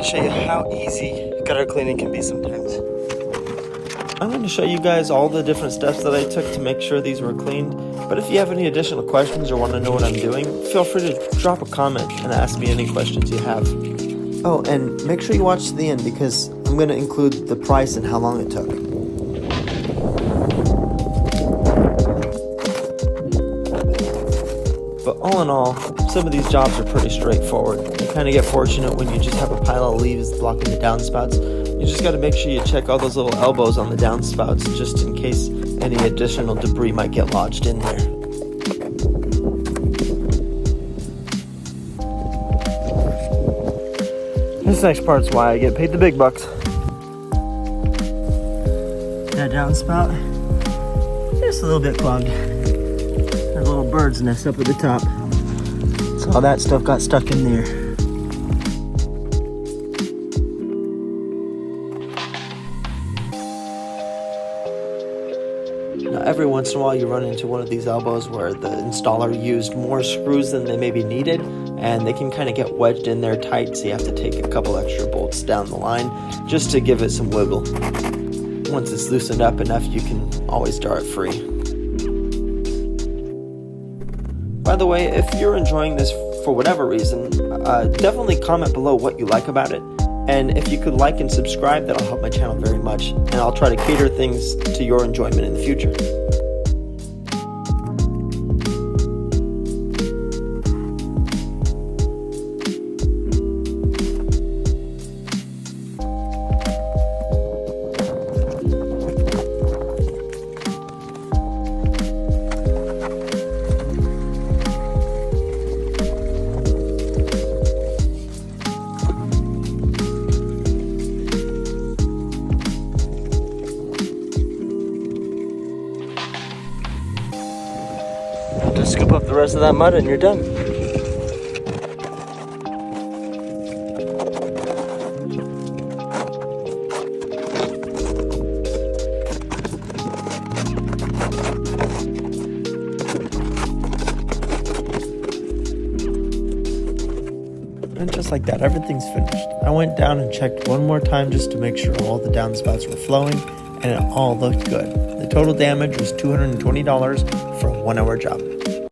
to show you how easy gutter cleaning can be sometimes. I'm going to show you guys all the different steps that I took to make sure these were cleaned, but if you have any additional questions or want to know what I'm doing, feel free to drop a comment and ask me any questions you have. Oh, and make sure you watch to the end because I'm going to include the price and how long it took. But all in all, some of these jobs are pretty straightforward. You kind of get fortunate when you just have a pile of leaves blocking the downspouts. You just got to make sure you check all those little elbows on the downspouts just in case any additional debris might get lodged in there. This next part's why I get paid the big bucks. That downspout, just a little bit clogged. There's a little bird's nest up at the top. So all that stuff got stuck in there. Now every once in a while you run into one of these elbows where the installer used more screws than they maybe needed, and they can kind of get wedged in there tight, so you have to take a couple extra bolts down the line just to give it some wiggle. Once it's loosened up enough, you can always jar it free. By the way, if you're enjoying this for whatever reason, definitely comment below what you like about it. And if you could like and subscribe, that'll help my channel very much. And I'll try to cater things to your enjoyment in the future. Just scoop up the rest of that mud and you're done. And just like that, everything's finished. I went down and checked one more time just to make sure all the downspouts were flowing, and it all looked good. The total damage was $220 for a 1-hour job.